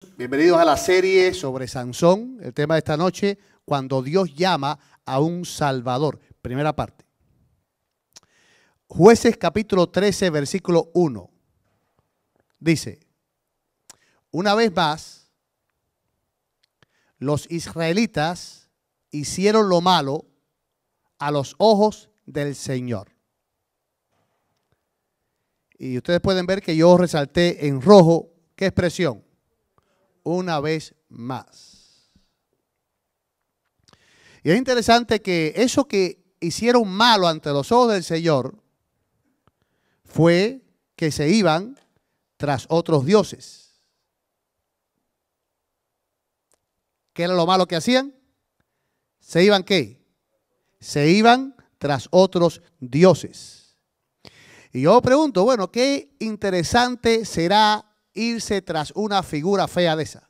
Bienvenidos a la serie sobre Sansón. El tema de esta noche, cuando Dios llama a un Salvador. Primera parte. Jueces capítulo 13, versículo 1. Dice, una vez más, los israelitas hicieron lo malo a los ojos del Señor. Y ustedes pueden ver que yo resalté en rojo, ¿qué expresión? Una vez más. Y es interesante que eso que hicieron malo ante los ojos del Señor fue que se iban tras otros dioses. ¿Qué era lo malo que hacían? ¿Se iban qué? Se iban tras otros dioses. Y yo pregunto, bueno, qué interesante será irse tras una figura fea de esa.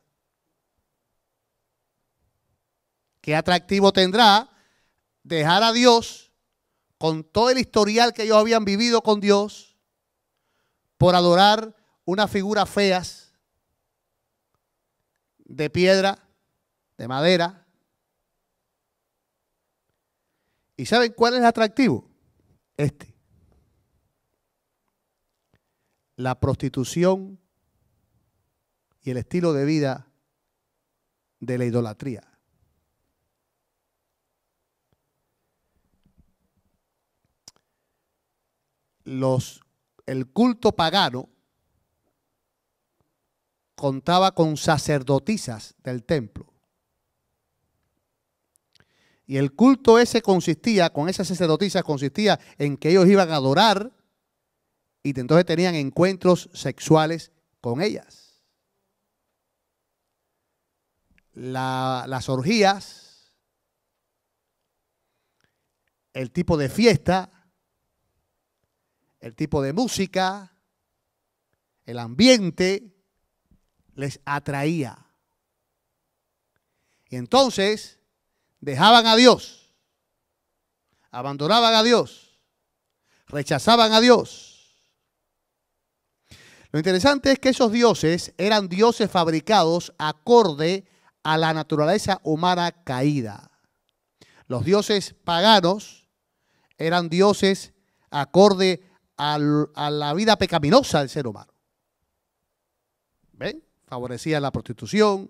¿Qué atractivo tendrá dejar a Dios con todo el historial que ellos habían vivido con Dios por adorar unas figuras feas de piedra, de madera? ¿Y saben cuál es el atractivo? La prostitución y el estilo de vida de la idolatría. El culto pagano contaba con sacerdotisas del templo. Y el culto ese consistía, con esas sacerdotisas, consistía en que ellos iban a adorar y entonces tenían encuentros sexuales con ellas. Las orgías, el tipo de fiesta, el tipo de música, el ambiente les atraía. Y entonces dejaban a Dios, abandonaban a Dios, rechazaban a Dios. Lo interesante es que esos dioses eran dioses fabricados acorde a la naturaleza humana caída. Los dioses paganos eran dioses acorde a la vida pecaminosa del ser humano. ¿Ven? Favorecían la prostitución,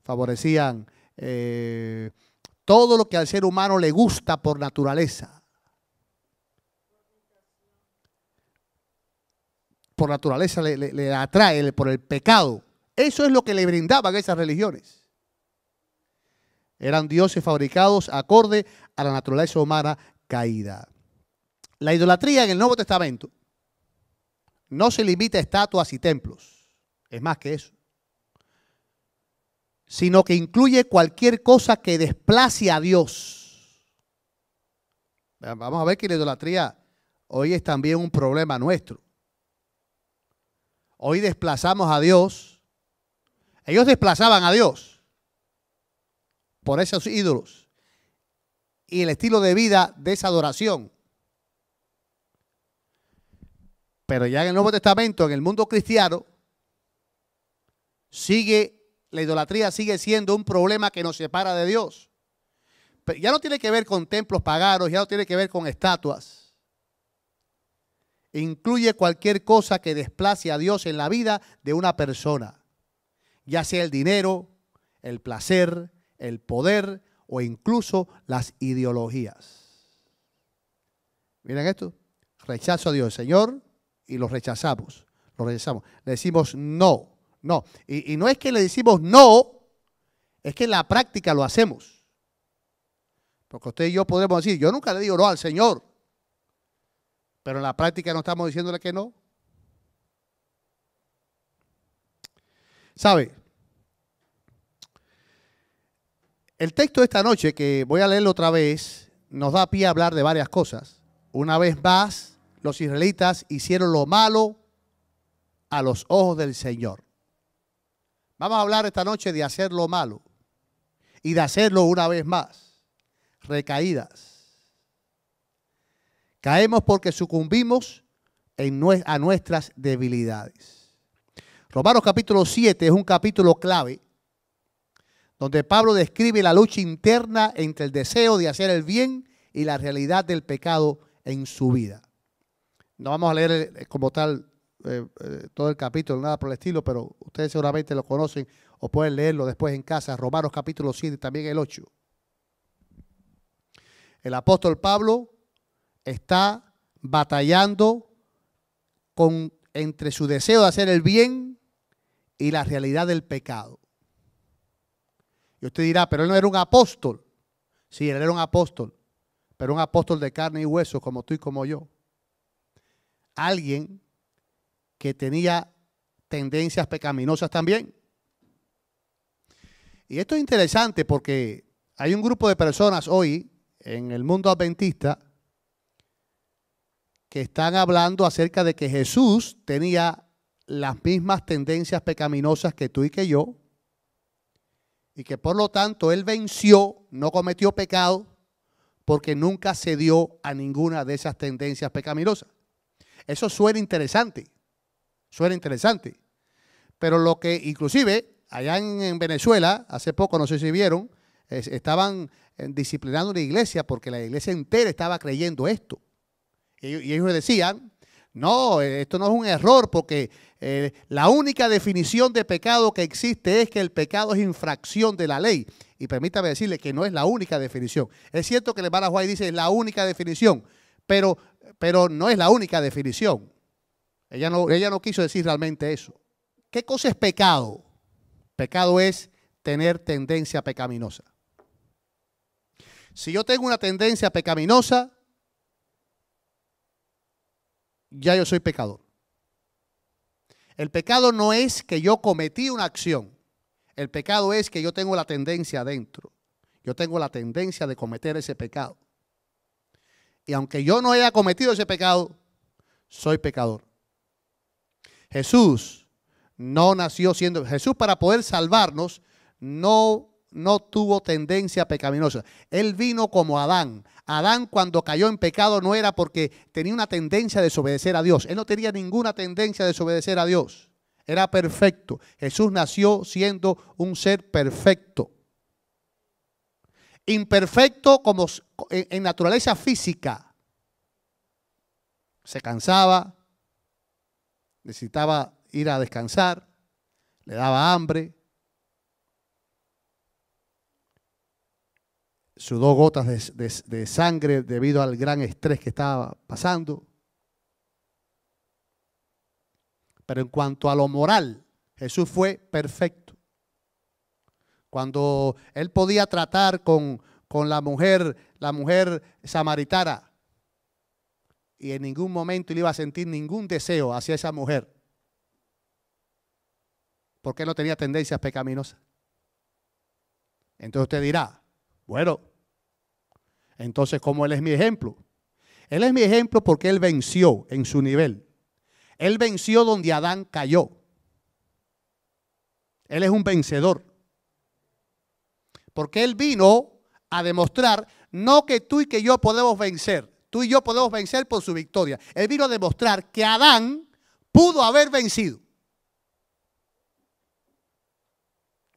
favorecían todo lo que al ser humano le gusta por naturaleza. Por naturaleza le atrae por el pecado. Eso es lo que le brindaban esas religiones. Eran dioses fabricados acorde a la naturaleza humana caída. La idolatría en el Nuevo Testamento no se limita a estatuas y templos. Es más que eso. Sino que incluye cualquier cosa que desplace a Dios. Vamos a ver que la idolatría hoy es también un problema nuestro. Hoy desplazamos a Dios. Ellos desplazaban a Dios por esos ídolos y el estilo de vida de esa adoración. Pero ya en el Nuevo Testamento, en el mundo cristiano, la idolatría sigue siendo un problema que nos separa de Dios. Pero ya no tiene que ver con templos paganos, ya no tiene que ver con estatuas. Incluye cualquier cosa que desplace a Dios en la vida de una persona. Ya sea el dinero, el placer, el poder o incluso las ideologías. Miren esto, rechazo a Dios, Señor, y lo rechazamos, le decimos no, no. Y no es que le decimos no, es que en la práctica lo hacemos. Porque usted y yo podemos decir, yo nunca le digo no al Señor, pero en la práctica no estamos diciéndole que no. ¿Sabe? El texto de esta noche, que voy a leerlo otra vez, nos da pie a hablar de varias cosas. Una vez más, los israelitas hicieron lo malo a los ojos del Señor. Vamos a hablar esta noche de hacer lo malo y de hacerlo una vez más. Recaídas. Caemos porque sucumbimos a nuestras debilidades. Romanos capítulo 7 es un capítulo clave donde Pablo describe la lucha interna entre el deseo de hacer el bien y la realidad del pecado en su vida. No vamos a leer como tal todo el capítulo, nada por el estilo, pero ustedes seguramente lo conocen o pueden leerlo después en casa. Romanos capítulo 7, también el 8. El apóstol Pablo está batallando entre su deseo de hacer el bien y la realidad del pecado. Y usted dirá, pero él no era un apóstol. Sí, él era un apóstol, pero un apóstol de carne y hueso como tú y como yo. Alguien que tenía tendencias pecaminosas también. Y esto es interesante porque hay un grupo de personas hoy en el mundo adventista que están hablando acerca de que Jesús tenía las mismas tendencias pecaminosas que tú y que yo, y que por lo tanto él venció, no cometió pecado, porque nunca cedió a ninguna de esas tendencias pecaminosas. Eso suena interesante, pero lo que inclusive allá en Venezuela, hace poco, no sé si vieron, estaban disciplinando una iglesia porque la iglesia entera estaba creyendo esto. Y ellos decían, no, esto no es un error porque la única definición de pecado que existe es que el pecado es infracción de la ley. Y permítame decirle que no es la única definición. Es cierto que el hermano White dice es la única definición, pero no es la única definición. Ella no quiso decir realmente eso. ¿Qué cosa es pecado? Pecado es tener tendencia pecaminosa. Si yo tengo una tendencia pecaminosa, ya yo soy pecador. El pecado no es que yo cometí una acción. El pecado es que yo tengo la tendencia adentro. Yo tengo la tendencia de cometer ese pecado. Y aunque yo no haya cometido ese pecado, soy pecador. Jesús no nació siendo... Jesús, para poder salvarnos, no tuvo tendencia pecaminosa. Él vino como Adán. Adán, cuando cayó en pecado, no era porque tenía una tendencia a desobedecer a Dios. Él no tenía ninguna tendencia a desobedecer a Dios. Era perfecto. Jesús nació siendo un ser perfecto. Imperfecto como en naturaleza física. Se cansaba, necesitaba ir a descansar, le daba hambre, sudó gotas de sangre debido al gran estrés que estaba pasando. Pero en cuanto a lo moral, Jesús fue perfecto. Cuando él podía tratar con la mujer samaritana, y en ningún momento él iba a sentir ningún deseo hacia esa mujer, porque él no tenía tendencias pecaminosas. Entonces usted dirá, bueno, entonces ¿cómo él es mi ejemplo? Él es mi ejemplo porque él venció en su nivel. Él venció donde Adán cayó. Él es un vencedor. Porque él vino a demostrar, no que tú y que yo podemos vencer. Tú y yo podemos vencer por su victoria. Él vino a demostrar que Adán pudo haber vencido.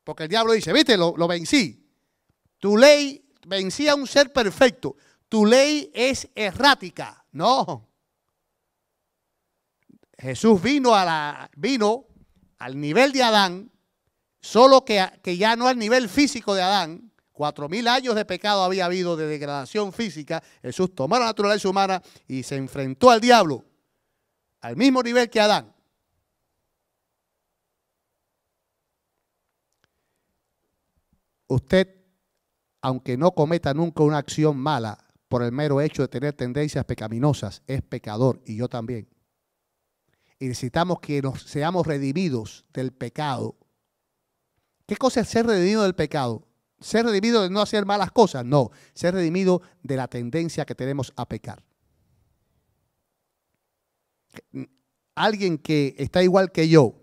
Porque el diablo dice, viste, lo vencí. Tu ley vencía a un ser perfecto. Tu ley es errática. No. Jesús vino al nivel de Adán, solo que ya no al nivel físico de Adán. 4000 años de pecado había habido, de degradación física. Jesús tomó la naturaleza humana y se enfrentó al diablo al mismo nivel que Adán. Usted, aunque no cometa nunca una acción mala por el mero hecho de tener tendencias pecaminosas, es pecador, y yo también. Y necesitamos que seamos redimidos del pecado. ¿Qué cosa es ser redimido del pecado? ¿Ser redimido de no hacer malas cosas? No, ser redimido de la tendencia que tenemos a pecar. Alguien que está igual que yo,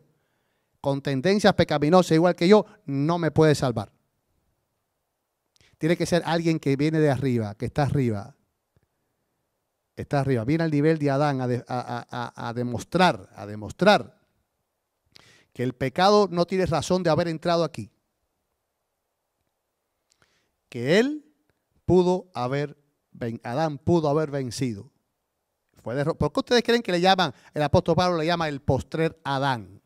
con tendencias pecaminosas igual que yo, no me puede salvar. Tiene que ser alguien que viene de arriba, que está arriba. Está arriba, viene al nivel de Adán a demostrar que el pecado no tiene razón de haber entrado aquí. Que Adán pudo haber vencido. ¿Por qué ustedes creen que el apóstol Pablo le llama el postrer Adán?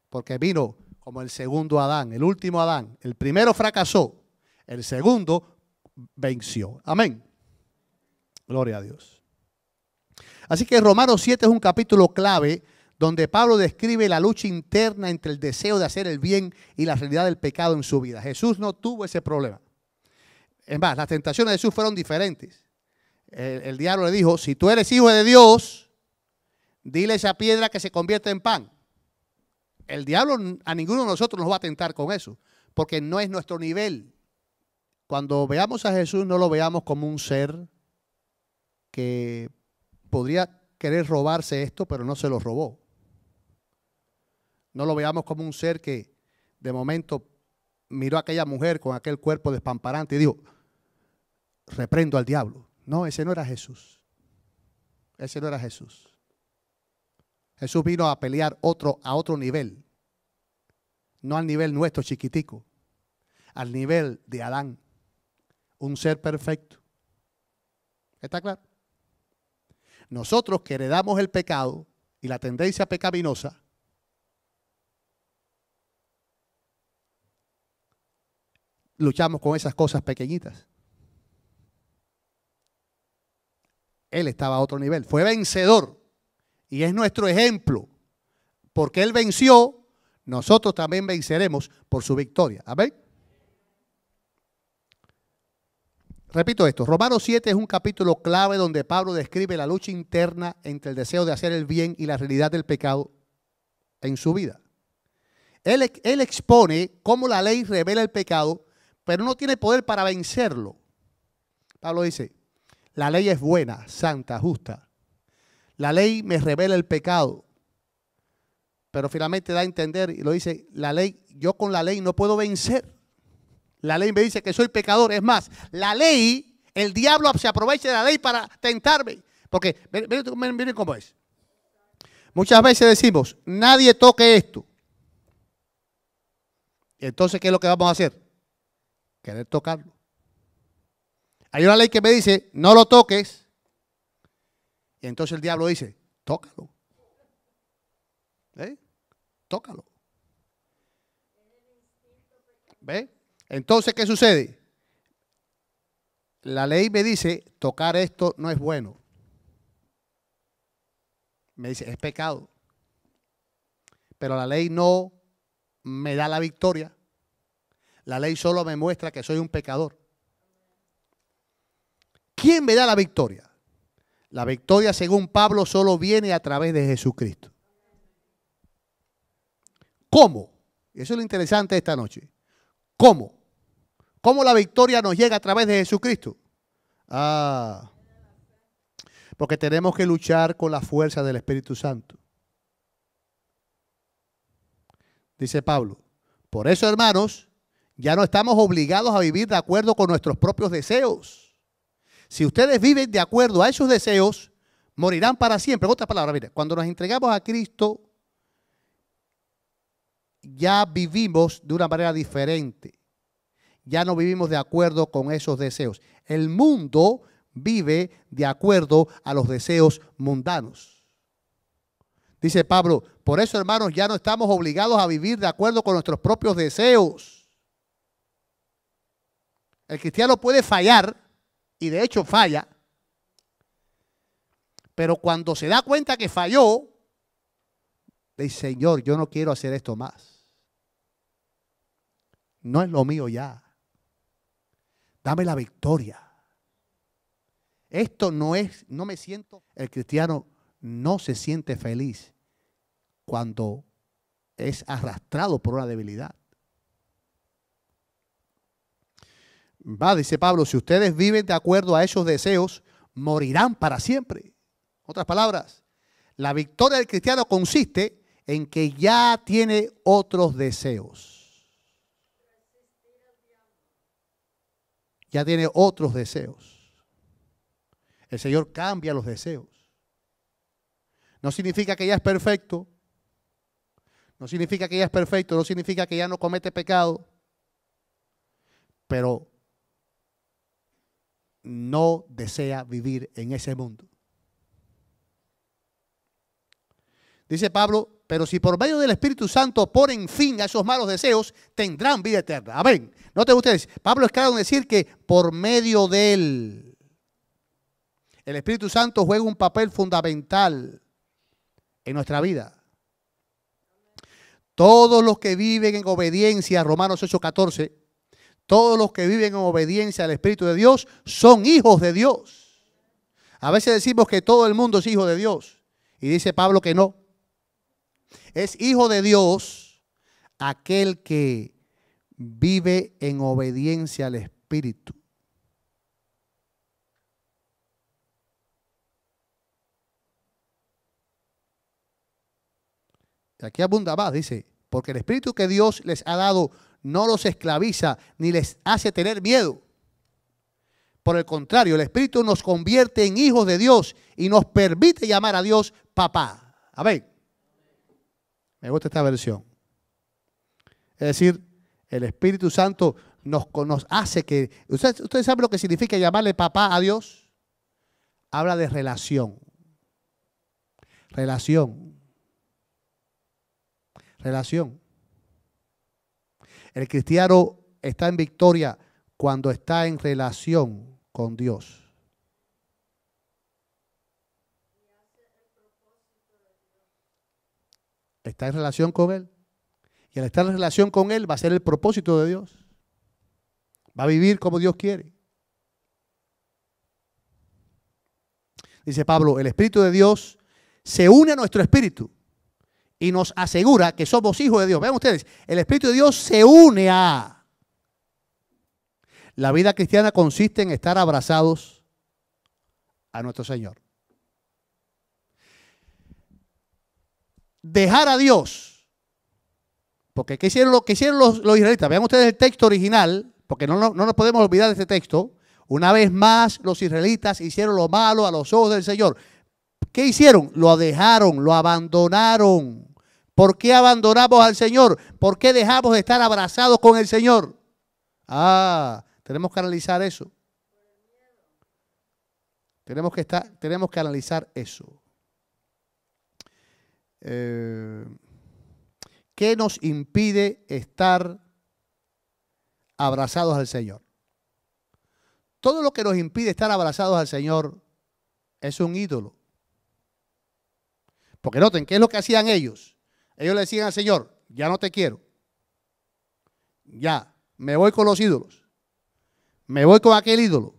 Porque vino como el segundo Adán, el último Adán. El primero fracasó, el segundo venció. Amén. Gloria a Dios. Así que Romanos 7 es un capítulo clave donde Pablo describe la lucha interna entre el deseo de hacer el bien y la realidad del pecado en su vida. Jesús no tuvo ese problema. Es más, las tentaciones de Jesús fueron diferentes. El diablo le dijo, si tú eres hijo de Dios, dile a esa piedra que se convierta en pan. El diablo a ninguno de nosotros nos va a tentar con eso, porque no es nuestro nivel. Cuando veamos a Jesús, no lo veamos como un ser que podría querer robarse esto, pero no se lo robó. No lo veamos como un ser que de momento miró a aquella mujer con aquel cuerpo despamparante y dijo, reprendo al diablo. No, ese no era Jesús. Ese no era Jesús. Jesús vino a pelear a otro nivel. No al nivel nuestro chiquitico. Al nivel de Adán. Un ser perfecto. ¿Está claro? Nosotros que heredamos el pecado y la tendencia pecaminosa, luchamos con esas cosas pequeñitas. Él estaba a otro nivel, fue vencedor y es nuestro ejemplo. Porque Él venció, nosotros también venceremos por su victoria. Amén. Repito esto, Romanos 7 es un capítulo clave donde Pablo describe la lucha interna entre el deseo de hacer el bien y la realidad del pecado en su vida. Él expone cómo la ley revela el pecado, pero no tiene poder para vencerlo. Pablo dice, la ley es buena, santa, justa. La ley me revela el pecado. Pero finalmente da a entender, y lo dice, yo con la ley no puedo vencer. La ley me dice que soy pecador. Es más, la ley, el diablo se aprovecha de la ley para tentarme. Porque, miren cómo es. Muchas veces decimos, nadie toque esto. Entonces, ¿qué es lo que vamos a hacer? Querer tocarlo. Hay una ley que me dice, no lo toques. Y entonces el diablo dice, tócalo. Tócalo. ¿Ve? Entonces, ¿qué sucede? La ley me dice, tocar esto no es bueno. Me dice, es pecado. Pero la ley no me da la victoria. La ley solo me muestra que soy un pecador. ¿Quién me da la victoria? La victoria, según Pablo, solo viene a través de Jesucristo. ¿Cómo? Eso es lo interesante de esta noche. ¿Cómo? ¿Cómo la victoria nos llega a través de Jesucristo? Porque tenemos que luchar con la fuerza del Espíritu Santo. Dice Pablo, por eso, hermanos, ya no estamos obligados a vivir de acuerdo con nuestros propios deseos. Si ustedes viven de acuerdo a esos deseos, morirán para siempre. En otras palabras, mire, cuando nos entregamos a Cristo, ya vivimos de una manera diferente. Ya no vivimos de acuerdo con esos deseos. El mundo vive de acuerdo a los deseos mundanos. Dice Pablo, por eso, hermanos, ya no estamos obligados a vivir de acuerdo con nuestros propios deseos. El cristiano puede fallar, y de hecho falla, pero cuando se da cuenta que falló, dice, Señor, yo no quiero hacer esto más. No es lo mío ya. Dame la victoria. Esto no me siento. El cristiano no se siente feliz cuando es arrastrado por una debilidad. Dice Pablo, si ustedes viven de acuerdo a esos deseos, morirán para siempre. En otras palabras, la victoria del cristiano consiste en que ya tiene otros deseos. Ya tiene otros deseos. El Señor cambia los deseos. No significa que ya es perfecto. No significa que ella es perfecto, no significa que ella no comete pecado, pero no desea vivir en ese mundo. Dice Pablo, pero si por medio del Espíritu Santo ponen fin a esos malos deseos, tendrán vida eterna. Amén. Noten ustedes, Pablo es claro en decir que por medio de él, el Espíritu Santo juega un papel fundamental en nuestra vida. Todos los que viven en obediencia, Romanos 8:14, todos los que viven en obediencia al Espíritu de Dios son hijos de Dios. A veces decimos que todo el mundo es hijo de Dios. Y dice Pablo que no. Es hijo de Dios aquel que vive en obediencia al Espíritu. Y aquí abunda más, dice, porque el Espíritu que Dios les ha dado no los esclaviza ni les hace tener miedo. Por el contrario, el Espíritu nos convierte en hijos de Dios y nos permite llamar a Dios papá. Amén. Me gusta esta versión. Es decir, el Espíritu Santo nos hace que... ¿Ustedes saben lo que significa llamarle papá a Dios? Habla de relación. Relación. Relación. El cristiano está en victoria cuando está en relación con Dios. Está en relación con Él. Y al estar en relación con Él va a ser el propósito de Dios. Va a vivir como Dios quiere. Dice Pablo, el Espíritu de Dios se une a nuestro espíritu y nos asegura que somos hijos de Dios. Vean ustedes, el Espíritu de Dios se une a... La vida cristiana consiste en estar abrazados a nuestro Señor. Dejar a Dios. Porque ¿qué hicieron los israelitas? Vean ustedes el texto original, porque no nos podemos olvidar de este texto. Una vez más los israelitas hicieron lo malo a los ojos del Señor. ¿Qué hicieron? Lo dejaron, lo abandonaron. ¿Por qué abandonamos al Señor? ¿Por qué dejamos de estar abrazados con el Señor? Tenemos que analizar eso. Tenemos que analizar eso. ¿Qué nos impide estar abrazados al Señor? Todo lo que nos impide estar abrazados al Señor es un ídolo. Porque noten, ¿qué es lo que hacían ellos? Ellos le decían al Señor, ya no te quiero. Ya, me voy con los ídolos. Me voy con aquel ídolo.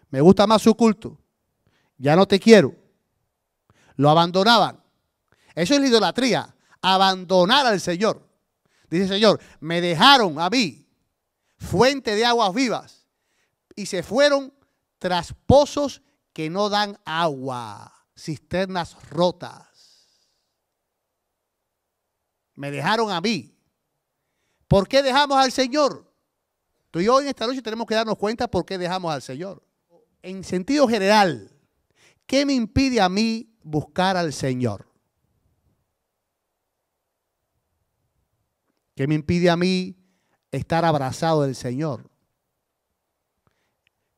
Me gusta más su culto. Ya no te quiero. Lo abandonaban. Eso es la idolatría. Abandonar al Señor. Dice el Señor, me dejaron a mí, fuente de aguas vivas, y se fueron tras pozos que no dan agua, cisternas rotas. Me dejaron a mí. ¿Por qué dejamos al Señor? Tú y yo en esta noche tenemos que darnos cuenta por qué dejamos al Señor. En sentido general, ¿qué me impide a mí buscar al Señor? ¿Qué me impide a mí estar abrazado del Señor?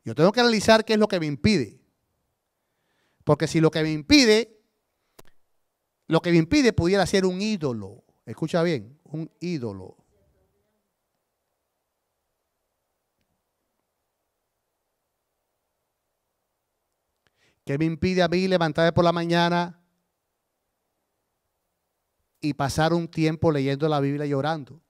Yo tengo que analizar qué es lo que me impide. Porque si lo que me impide pudiera ser un ídolo. Escucha bien, un ídolo. ¿Qué me impide a mí levantarme por la mañana y pasar un tiempo leyendo la Biblia y orando?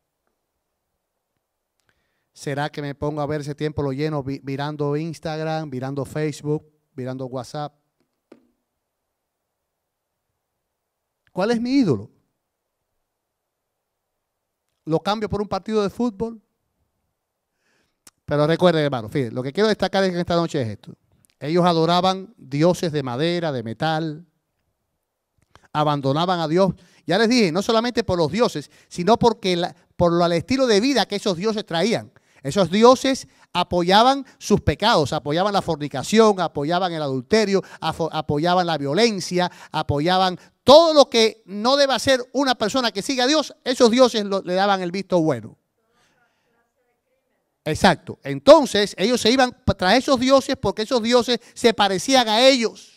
¿Será que me pongo a ver ese tiempo lo lleno mirando Instagram, mirando Facebook, mirando WhatsApp? ¿Cuál es mi ídolo? ¿Lo cambio por un partido de fútbol? Pero recuerden, hermano, fíjense, lo que quiero destacar en esta noche es esto. Ellos adoraban dioses de madera, de metal. Abandonaban a Dios. Ya les dije, no solamente por los dioses, sino porque por el estilo de vida que esos dioses traían. Esos dioses apoyaban sus pecados, apoyaban la fornicación, apoyaban el adulterio, apoyaban la violencia, apoyaban todo lo que no debe hacer una persona que siga a Dios. Esos dioses le daban el visto bueno. Exacto. Entonces ellos se iban tras esos dioses porque esos dioses se parecían a ellos,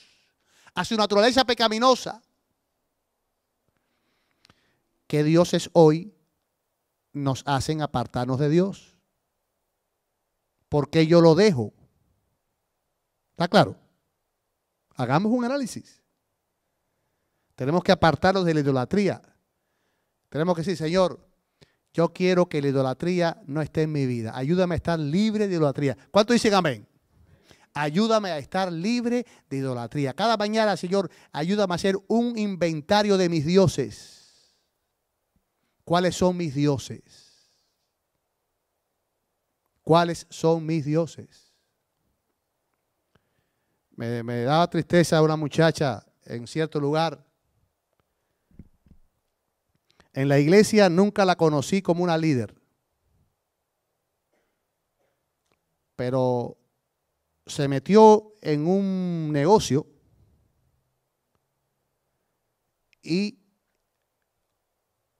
a su naturaleza pecaminosa. ¿Qué dioses hoy nos hacen apartarnos de Dios? ¿Por qué yo lo dejo? ¿Está claro? Hagamos un análisis. Tenemos que apartarnos de la idolatría. Tenemos que decir, Señor, yo quiero que la idolatría no esté en mi vida. Ayúdame a estar libre de idolatría. ¿Cuántos dicen amén? Ayúdame a estar libre de idolatría. Cada mañana, Señor, ayúdame a hacer un inventario de mis dioses. ¿Cuáles son mis dioses? ¿Cuáles son mis dioses? Me daba tristeza una muchacha en cierto lugar. En la iglesia nunca la conocí como una líder. Pero se metió en un negocio y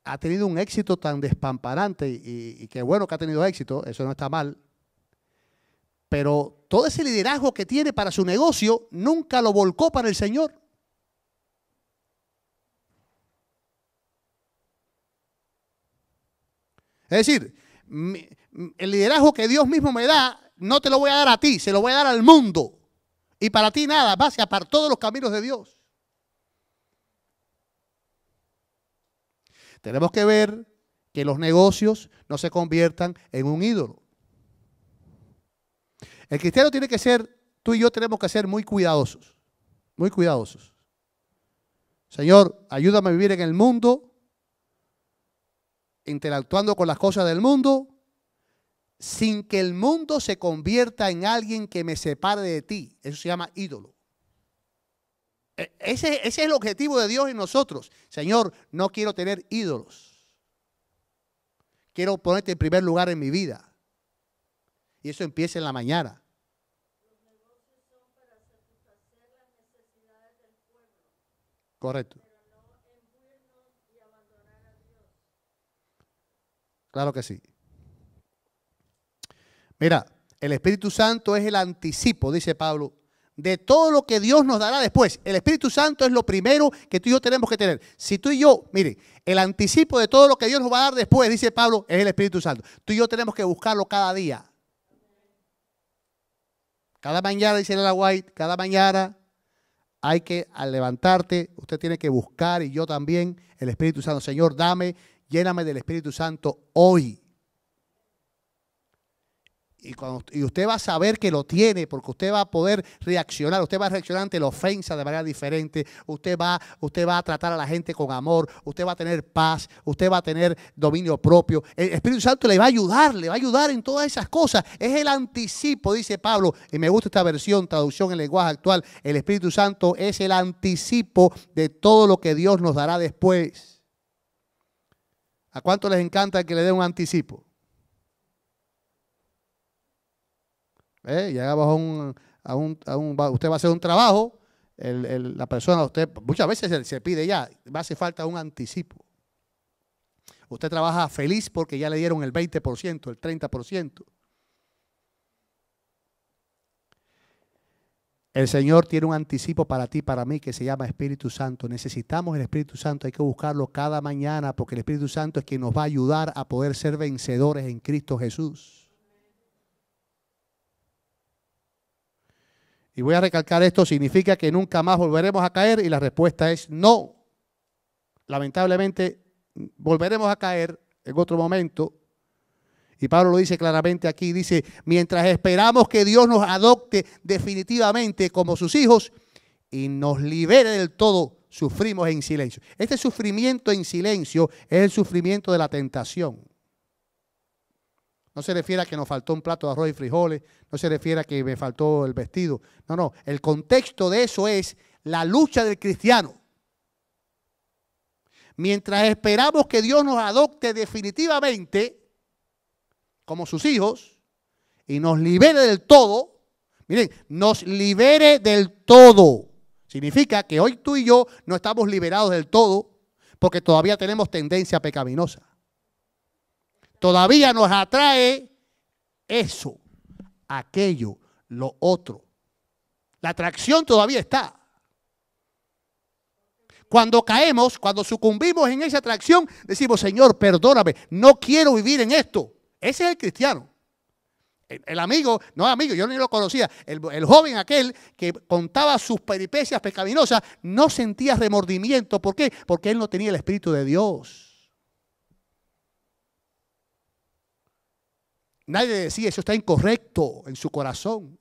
ha tenido un éxito tan despamparante y qué bueno que ha tenido éxito, eso no está mal. Pero todo ese liderazgo que tiene para su negocio nunca lo volcó para el Señor. Es decir, el liderazgo que Dios mismo me da, no te lo voy a dar a ti, se lo voy a dar al mundo. Y para ti nada, se apartó de los caminos de Dios. Tenemos que ver que los negocios no se conviertan en un ídolo. El cristiano tiene que ser, tú y yo tenemos que ser muy cuidadosos. Muy cuidadosos. Señor, ayúdame a vivir en el mundo, interactuando con las cosas del mundo, sin que el mundo se convierta en alguien que me separe de ti. Eso se llama ídolo. Ese es el objetivo de Dios en nosotros. Señor, no quiero tener ídolos. Quiero ponerte en primer lugar en mi vida. Y eso empieza en la mañana. Los negocios son para satisfacer las necesidades del pueblo. Correcto. Pero no envuelnos y abandonar a Dios. Claro que sí. Mira, el Espíritu Santo es el anticipo, dice Pablo, de todo lo que Dios nos dará después. El Espíritu Santo es lo primero que tú y yo tenemos que tener. Si tú y yo, mire, el anticipo de todo lo que Dios nos va a dar después, dice Pablo, es el Espíritu Santo. Tú y yo tenemos que buscarlo cada día. Cada mañana, dice Ellen White, cada mañana hay que, al levantarte, usted tiene que buscar, y yo también, el Espíritu Santo. Señor, lléname del Espíritu Santo hoy. Y usted va a saber que lo tiene, porque usted va a poder reaccionar. Usted va a reaccionar ante la ofensa de manera diferente. Usted va a tratar a la gente con amor. Usted va a tener paz. Usted va a tener dominio propio. El Espíritu Santo le va a ayudar en todas esas cosas. Es el anticipo, dice Pablo. Y me gusta esta versión, traducción en lenguaje actual. El Espíritu Santo es el anticipo de todo lo que Dios nos dará después. ¿A cuánto les encanta que le den un anticipo? Llegamos usted va a hacer un trabajo, la persona, usted muchas veces se pide ya, hace falta un anticipo. Usted trabaja feliz porque ya le dieron el 20%, el 30%. El Señor tiene un anticipo para ti, para mí, que se llama Espíritu Santo. Necesitamos el Espíritu Santo, hay que buscarlo cada mañana, porque el Espíritu Santo es quien nos va a ayudar a poder ser vencedores en Cristo Jesús. Y voy a recalcar esto, significa que nunca más volveremos a caer, y la respuesta es no. Lamentablemente volveremos a caer en otro momento. Y Pablo lo dice claramente aquí, dice, mientras esperamos que Dios nos adopte definitivamente como sus hijos y nos libere del todo, sufrimos en silencio. Este sufrimiento en silencio es el sufrimiento de la tentación. No se refiere a que nos faltó un plato de arroz y frijoles, no se refiere a que me faltó el vestido. No, el contexto de eso es la lucha del cristiano. Mientras esperamos que Dios nos adopte definitivamente como sus hijos, y nos libere del todo, miren, nos libere del todo. Significa que hoy tú y yo no estamos liberados del todo porque todavía tenemos tendencia pecaminosa. Todavía nos atrae eso, aquello, lo otro. La atracción todavía está. Cuando caemos, cuando sucumbimos en esa atracción, decimos, Señor, perdóname, no quiero vivir en esto. Ese es el cristiano. El amigo, no amigo, yo ni lo conocía, el joven aquel que contaba sus peripecias pecaminosas, no sentía remordimiento. ¿Por qué? Porque él no tenía el Espíritu de Dios. Nadie decía, eso está incorrecto en su corazón.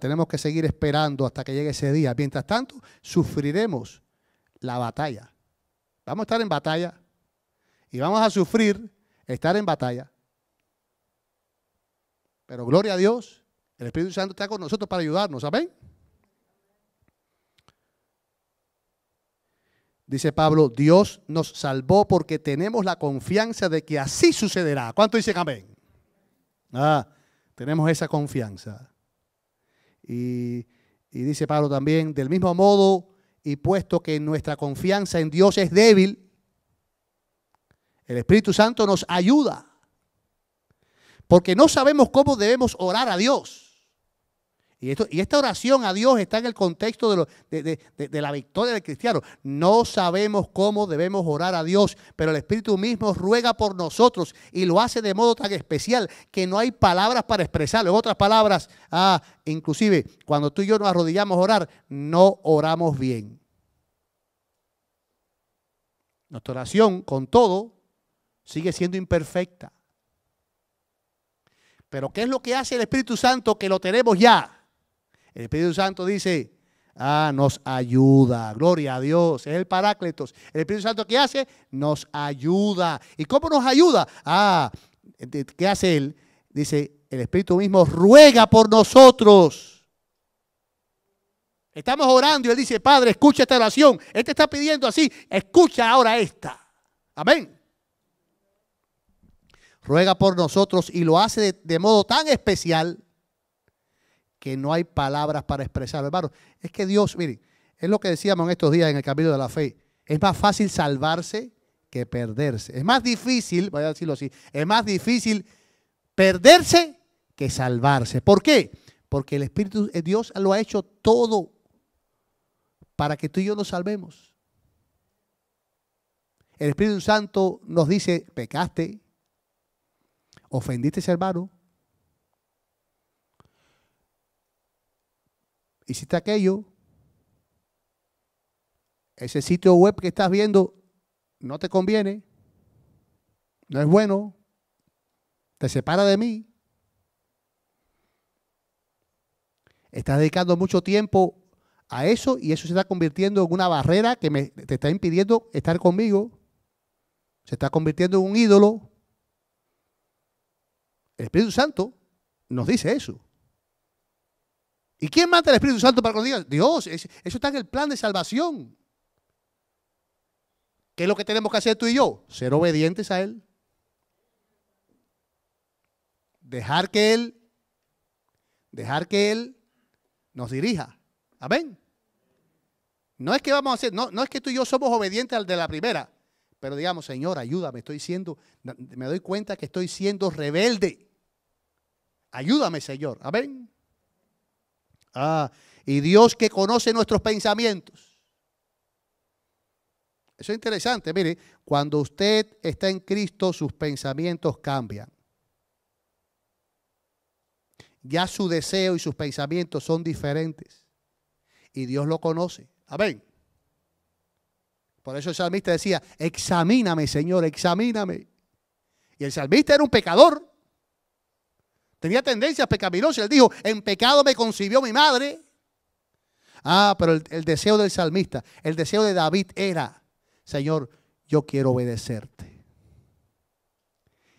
Tenemos que seguir esperando hasta que llegue ese día. Mientras tanto, sufriremos la batalla. Vamos a estar en batalla y vamos a sufrir estar en batalla. Pero gloria a Dios, el Espíritu Santo está con nosotros para ayudarnos. ¿Amén? Dice Pablo, Dios nos salvó porque tenemos la confianza de que así sucederá. ¿Cuánto dicen amén? Tenemos esa confianza. Y dice Pablo también, del mismo modo, y puesto que nuestra confianza en Dios es débil, el Espíritu Santo nos ayuda. Porque no sabemos cómo debemos orar a Dios. Y esta oración a Dios está en el contexto de la victoria del cristiano. No sabemos cómo debemos orar a Dios, pero el Espíritu mismo ruega por nosotros y lo hace de modo tan especial que no hay palabras para expresarlo. En otras palabras, inclusive cuando tú y yo nos arrodillamos a orar, no oramos bien. Nuestra oración, con todo, sigue siendo imperfecta. Pero ¿qué es lo que hace el Espíritu Santo que lo tenemos ya? El Espíritu Santo dice, nos ayuda, gloria a Dios, es el Paráclitos. El Espíritu Santo, ¿qué hace? Nos ayuda. ¿Y cómo nos ayuda? ¿Qué hace Él? Dice, el Espíritu mismo ruega por nosotros. Estamos orando y Él dice, Padre, escucha esta oración. Él te está pidiendo así, escucha ahora esta. Amén. Ruega por nosotros y lo hace de modo tan especial que no hay palabras para expresarlo. Hermano, es que Dios, miren, es lo que decíamos en estos días en el camino de la fe. Es más fácil salvarse que perderse. Es más difícil, voy a decirlo así, es más difícil perderse que salvarse. ¿Por qué? Porque el Espíritu de Dios lo ha hecho todo para que tú y yo nos salvemos. El Espíritu Santo nos dice, pecaste, ofendiste a ese hermano, hiciste aquello, ese sitio web que estás viendo no te conviene, no es bueno, te separa de mí. Estás dedicando mucho tiempo a eso y eso se está convirtiendo en una barrera que te está impidiendo estar conmigo. Se está convirtiendo en un ídolo. El Espíritu Santo nos dice eso. ¿Y quién manda al Espíritu Santo para que nos diga? Dios, eso está en el plan de salvación. ¿Qué es lo que tenemos que hacer tú y yo? Ser obedientes a Él. Dejar que Él nos dirija. Amén. No es que vamos a hacer, no es que tú y yo somos obedientes al de la primera, pero digamos, Señor, ayúdame, me doy cuenta que estoy siendo rebelde. Ayúdame, Señor. Amén. Y Dios que conoce nuestros pensamientos. Eso es interesante. Mire, cuando usted está en Cristo, sus pensamientos cambian. Ya su deseo y sus pensamientos son diferentes. Y Dios lo conoce. Amén. Por eso el salmista decía, examíname, Señor, examíname. Y el salmista era un pecador. Tenía tendencias pecaminosas. Él dijo, en pecado me concibió mi madre. Pero el deseo del salmista, el deseo de David era, Señor, yo quiero obedecerte.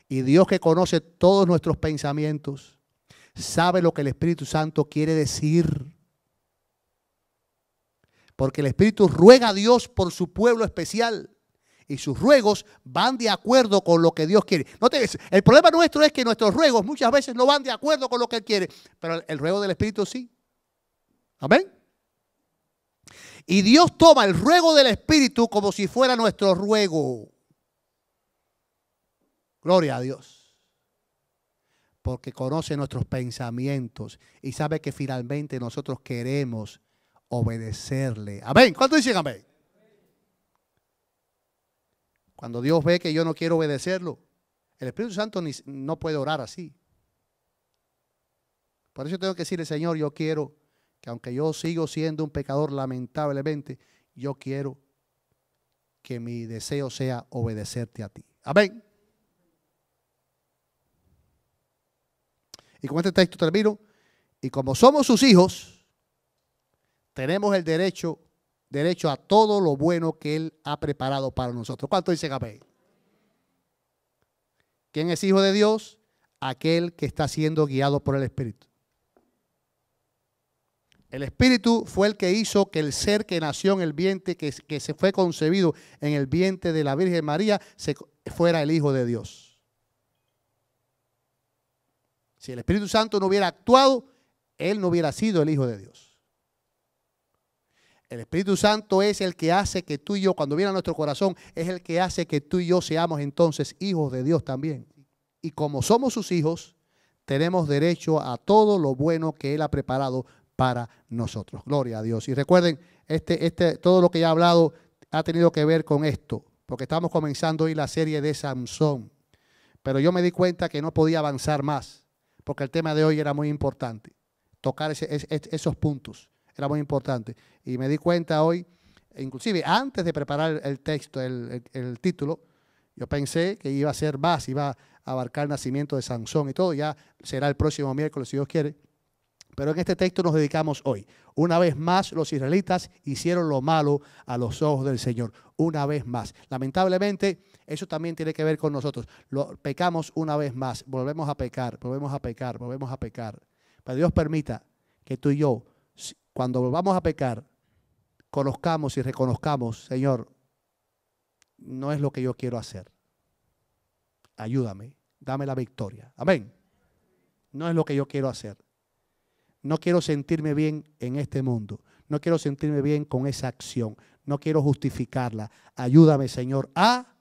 Y Dios que conoce todos nuestros pensamientos, sabe lo que el Espíritu Santo quiere decir. Porque el Espíritu ruega a Dios por su pueblo especial Y sus ruegos van de acuerdo con lo que Dios quiere. El problema nuestro es que nuestros ruegos muchas veces no van de acuerdo con lo que Él quiere. Pero el ruego del Espíritu sí. Amén. Y Dios toma el ruego del Espíritu como si fuera nuestro ruego. Gloria a Dios. Porque conoce nuestros pensamientos y sabe que finalmente nosotros queremos obedecerle. Amén. ¿Cuántos dicen amén? Cuando Dios ve que yo no quiero obedecerlo, el Espíritu Santo no puede orar así. Por eso tengo que decirle, Señor, yo quiero que aunque yo sigo siendo un pecador lamentablemente, yo quiero que mi deseo sea obedecerte a ti. Amén. Y con este texto termino. Y como somos sus hijos, tenemos el derecho a todo lo bueno que Él ha preparado para nosotros. ¿Cuánto dicen amén? ¿Quién es hijo de Dios? Aquel que está siendo guiado por el Espíritu. El Espíritu fue el que hizo que el ser que nació en el vientre, que se fue concebido en el vientre de la Virgen María, fuera el Hijo de Dios. Si el Espíritu Santo no hubiera actuado, Él no hubiera sido el Hijo de Dios. El Espíritu Santo es el que hace que tú y yo, cuando viene a nuestro corazón, es el que hace que tú y yo seamos entonces hijos de Dios también. Y como somos sus hijos, tenemos derecho a todo lo bueno que Él ha preparado para nosotros. Gloria a Dios. Y recuerden, todo lo que ya he hablado ha tenido que ver con esto, porque estamos comenzando hoy la serie de Sansón. Pero yo me di cuenta que no podía avanzar más, porque el tema de hoy era muy importante. Tocar esos puntos era muy importante. Y me di cuenta hoy, inclusive antes de preparar el texto, el título, yo pensé que iba a ser más, iba a abarcar el nacimiento de Sansón y todo. Ya será el próximo miércoles, si Dios quiere. Pero en este texto nos dedicamos hoy. Una vez más, los israelitas hicieron lo malo a los ojos del Señor. Una vez más. Lamentablemente, eso también tiene que ver con nosotros. Pecamos una vez más. Volvemos a pecar, volvemos a pecar, volvemos a pecar. Pero Dios permita que tú y yo, cuando volvamos a pecar, conozcamos y reconozcamos, Señor, no es lo que yo quiero hacer. Ayúdame, dame la victoria. Amén. No es lo que yo quiero hacer. No quiero sentirme bien en este mundo. No quiero sentirme bien con esa acción. No quiero justificarla. Ayúdame, Señor, a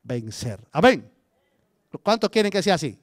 vencer. Amén. ¿Cuántos quieren que sea así?